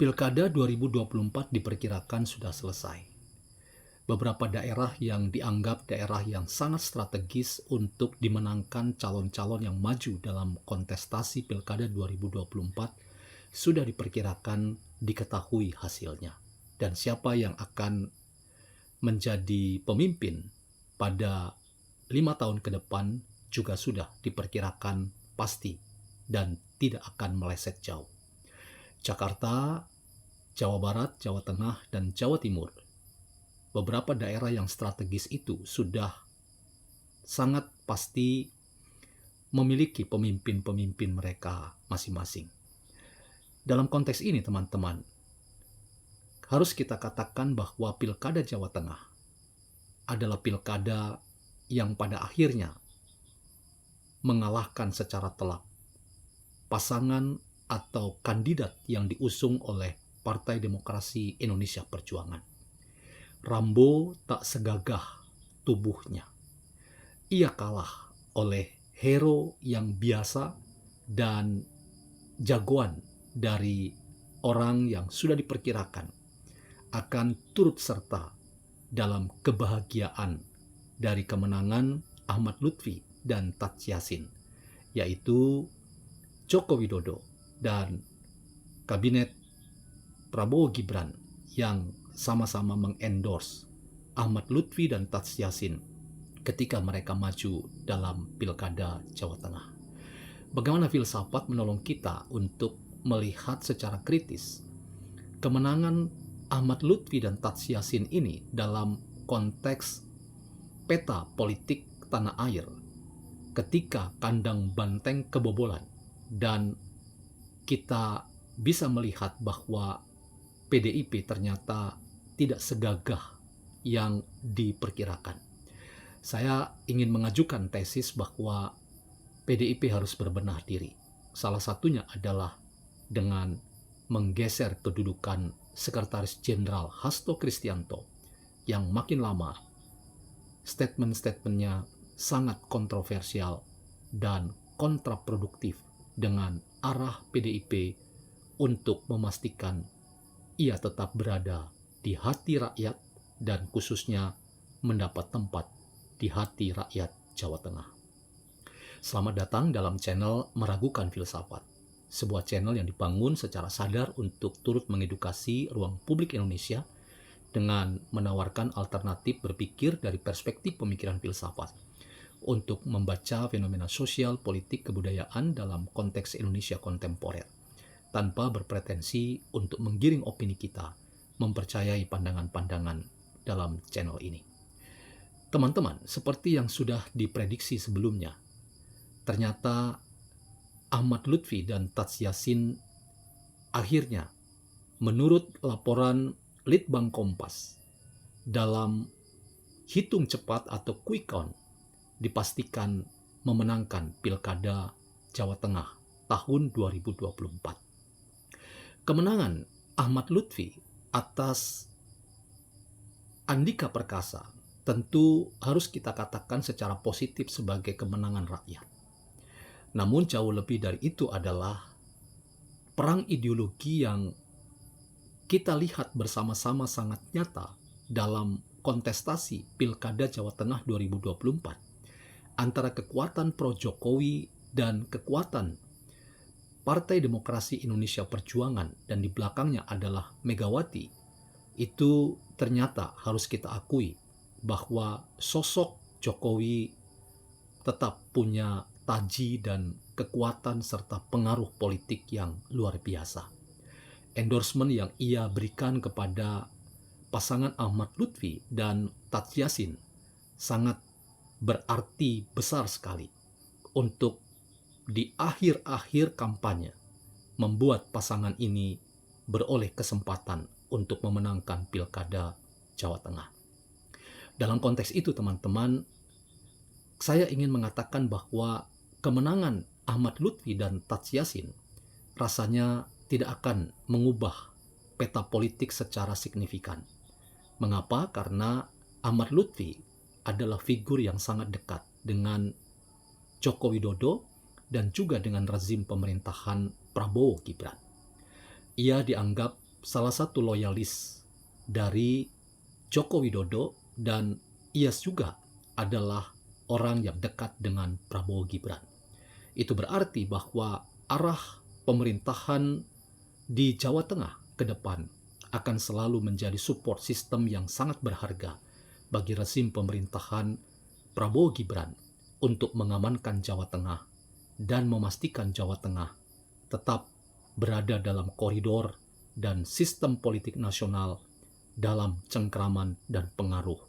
Pilkada 2024 diperkirakan sudah selesai. Beberapa daerah yang dianggap daerah yang sangat strategis untuk dimenangkan calon-calon yang maju dalam kontestasi Pilkada 2024 sudah diperkirakan diketahui hasilnya. Dan siapa yang akan menjadi pemimpin pada 5 tahun ke depan juga sudah diperkirakan pasti dan tidak akan meleset jauh. Jakarta, Jawa Barat, Jawa Tengah, dan Jawa Timur, beberapa daerah yang strategis itu sudah sangat pasti memiliki pemimpin-pemimpin mereka masing-masing. Dalam konteks ini, teman-teman, harus kita katakan bahwa Pilkada Jawa Tengah adalah pilkada yang pada akhirnya mengalahkan secara telak pasangan atau kandidat yang diusung oleh Partai Demokrasi Indonesia Perjuangan. Rambo tak segagah tubuhnya. Ia kalah oleh hero yang biasa dan jagoan dari orang yang sudah diperkirakan akan turut serta dalam kebahagiaan dari kemenangan Ahmad Lutfi dan Tats Yassin, yaitu Joko Widodo dan Kabinet Prabowo Gibran yang sama-sama mengendorse Ahmad Lutfi dan Tats Yassin ketika mereka maju dalam Pilkada Jawa Tengah. Bagaimana filsafat menolong kita untuk melihat secara kritis kemenangan Ahmad Lutfi dan Tats Yassin ini dalam konteks peta politik tanah air ketika kandang banteng kebobolan, dan kita bisa melihat bahwa PDIP ternyata tidak segagah yang diperkirakan. Saya ingin mengajukan tesis bahwa PDIP harus berbenah diri. Salah satunya adalah dengan menggeser kedudukan Sekretaris Jenderal Hasto Kristianto yang makin lama statement-statementnya sangat kontroversial dan kontraproduktif dengan arah PDIP untuk memastikan ia tetap berada di hati rakyat dan khususnya mendapat tempat di hati rakyat Jawa Tengah. Selamat datang dalam channel Meragukan Filsafat, sebuah channel yang dibangun secara sadar untuk turut mengedukasi ruang publik Indonesia dengan menawarkan alternatif berpikir dari perspektif pemikiran filsafat untuk membaca fenomena sosial, politik, kebudayaan dalam konteks Indonesia kontemporer, tanpa berpretensi untuk menggiring opini kita mempercayai pandangan-pandangan dalam channel ini. Teman-teman, seperti yang sudah diprediksi sebelumnya, ternyata Ahmad Lutfi dan Tats Yassin akhirnya, menurut laporan Litbang Kompas, dalam hitung cepat atau quick count, dipastikan memenangkan Pilkada Jawa Tengah tahun 2024. Kemenangan Ahmad Lutfi atas Andika Perkasa tentu harus kita katakan secara positif sebagai kemenangan rakyat. Namun jauh lebih dari itu adalah perang ideologi yang kita lihat bersama-sama sangat nyata dalam kontestasi Pilkada Jawa Tengah 2024 antara kekuatan pro-Jokowi dan kekuatan Partai Demokrasi Indonesia Perjuangan, dan di belakangnya adalah Megawati. Itu ternyata harus kita akui bahwa sosok Jokowi tetap punya taji dan kekuatan serta pengaruh politik yang luar biasa. Endorsement yang ia berikan kepada pasangan Ahmad Lutfi dan Tats Yassin sangat berarti besar sekali untuk di akhir-akhir kampanye membuat pasangan ini beroleh kesempatan untuk memenangkan Pilkada Jawa Tengah. Dalam konteks itu, teman-teman, saya ingin mengatakan bahwa kemenangan Ahmad Lutfi dan Tats Yassin rasanya tidak akan mengubah peta politik secara signifikan. Mengapa? Karena Ahmad Lutfi adalah figur yang sangat dekat dengan Joko Widodo dan juga dengan rezim pemerintahan Prabowo Gibran. Ia dianggap salah satu loyalis dari Joko Widodo dan ia juga adalah orang yang dekat dengan Prabowo Gibran. Itu berarti bahwa arah pemerintahan di Jawa Tengah ke depan akan selalu menjadi support system yang sangat berharga bagi rezim pemerintahan Prabowo Gibran untuk mengamankan Jawa Tengah dan memastikan Jawa Tengah tetap berada dalam koridor dan sistem politik nasional dalam cengkraman dan pengaruh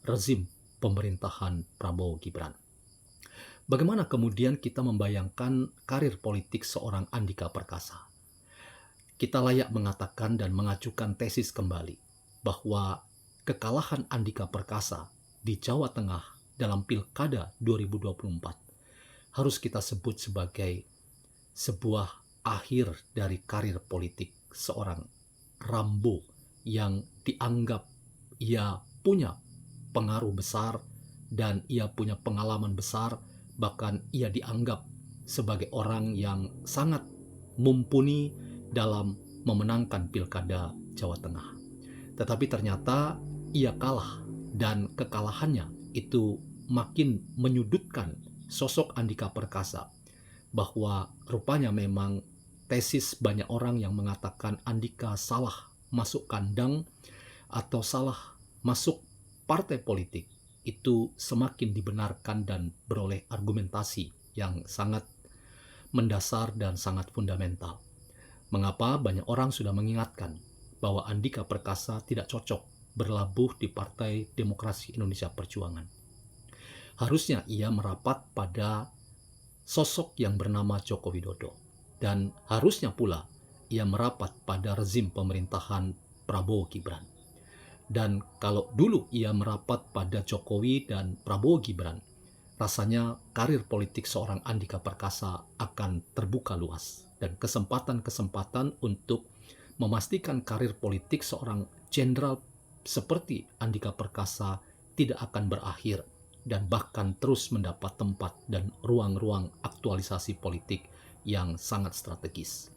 rezim pemerintahan Prabowo Gibran. Bagaimana kemudian kita membayangkan karir politik seorang Andika Perkasa? Kita layak mengatakan dan mengajukan tesis kembali bahwa kekalahan Andika Perkasa di Jawa Tengah dalam Pilkada 2024 harus kita sebut sebagai sebuah akhir dari karir politik seorang Rambo yang dianggap ia punya pengaruh besar dan ia punya pengalaman besar, bahkan ia dianggap sebagai orang yang sangat mumpuni dalam memenangkan Pilkada Jawa Tengah. Tetapi ternyata ia kalah dan kekalahannya itu makin menyudutkan sosok Andika Perkasa, bahwa rupanya memang tesis banyak orang yang mengatakan Andika salah masuk kandang atau salah masuk partai politik itu semakin dibenarkan dan beroleh argumentasi yang sangat mendasar dan sangat fundamental. Mengapa banyak orang sudah mengingatkan bahwa Andika Perkasa tidak cocok berlabuh di Partai Demokrasi Indonesia Perjuangan. Harusnya ia merapat pada sosok yang bernama Joko Widodo, dan harusnya pula ia merapat pada rezim pemerintahan Prabowo Gibran. Dan kalau dulu ia merapat pada Jokowi dan Prabowo Gibran, rasanya karir politik seorang Andika Perkasa akan terbuka luas dan kesempatan-kesempatan untuk memastikan karir politik seorang jenderal seperti Andika Perkasa tidak akan berakhir dan bahkan terus mendapat tempat dan ruang-ruang aktualisasi politik yang sangat strategis.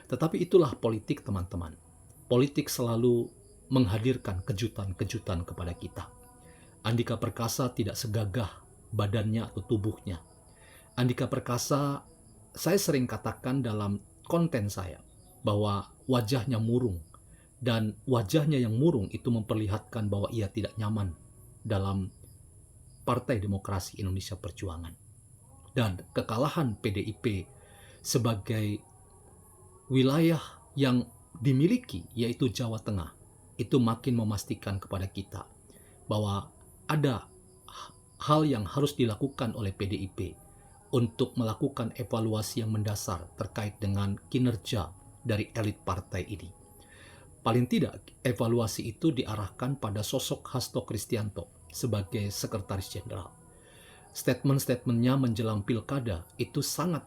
Tetapi itulah politik, teman-teman. Politik selalu menghadirkan kejutan-kejutan kepada kita. Andika Perkasa tidak segagah badannya atau tubuhnya. Andika Perkasa, saya sering katakan dalam konten saya bahwa wajahnya murung, dan wajahnya yang murung itu memperlihatkan bahwa ia tidak nyaman dalam Partai Demokrasi Indonesia Perjuangan. Dan kekalahan PDIP sebagai wilayah yang dimiliki, yaitu Jawa Tengah, itu makin memastikan kepada kita bahwa ada hal yang harus dilakukan oleh PDIP untuk melakukan evaluasi yang mendasar terkait dengan kinerja dari elit partai ini. Paling tidak, evaluasi itu diarahkan pada sosok Hasto Kristianto sebagai sekretaris jenderal. Statement-statementnya menjelang pilkada itu sangat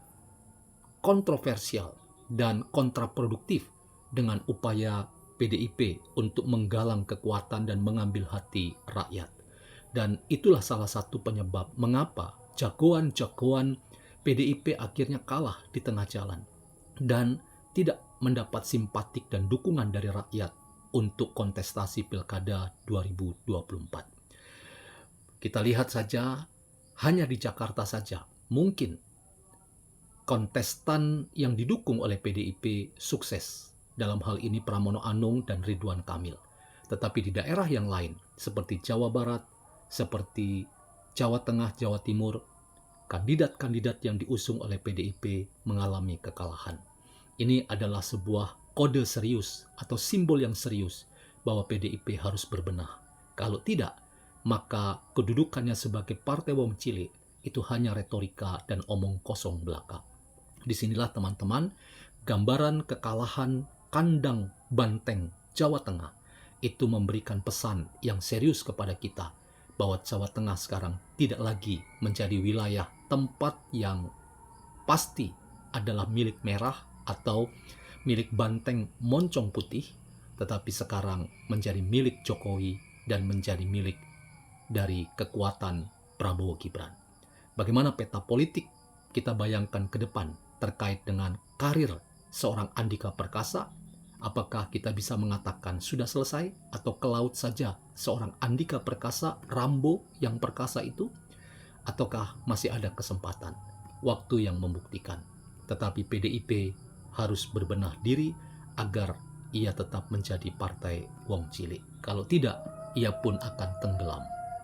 kontroversial dan kontraproduktif dengan upaya PDIP untuk menggalang kekuatan dan mengambil hati rakyat. Dan itulah salah satu penyebab mengapa jagoan-jagoan PDIP akhirnya kalah di tengah jalan dan tidak mendapat simpatik dan dukungan dari rakyat untuk kontestasi Pilkada 2024. Kita lihat saja, hanya di Jakarta saja, mungkin kontestan yang didukung oleh PDIP sukses. Dalam hal ini Pramono Anung dan Ridwan Kamil. Tetapi di daerah yang lain, seperti Jawa Barat, seperti Jawa Tengah, Jawa Timur, kandidat-kandidat yang diusung oleh PDIP mengalami kekalahan. Ini adalah sebuah kode serius atau simbol yang serius bahwa PDIP harus berbenah. Kalau tidak, maka kedudukannya sebagai partai wong cilik itu hanya retorika dan omong kosong belaka. Disinilah teman-teman, gambaran kekalahan kandang banteng Jawa Tengah itu memberikan pesan yang serius kepada kita bahwa Jawa Tengah sekarang tidak lagi menjadi wilayah tempat yang pasti adalah milik merah atau milik banteng moncong putih, tetapi sekarang menjadi milik Jokowi dan menjadi milik dari kekuatan Prabowo Gibran. Bagaimana peta politik kita bayangkan ke depan terkait dengan karir seorang Andika Perkasa? Apakah kita bisa mengatakan sudah selesai atau ke laut saja seorang Andika Perkasa, Rambo yang perkasa itu? Ataukah masih ada kesempatan? Waktu yang membuktikan. Tetapi PDIP harus berbenah diri agar ia tetap menjadi partai wong cilik. Kalau tidak, ia pun akan tenggelam.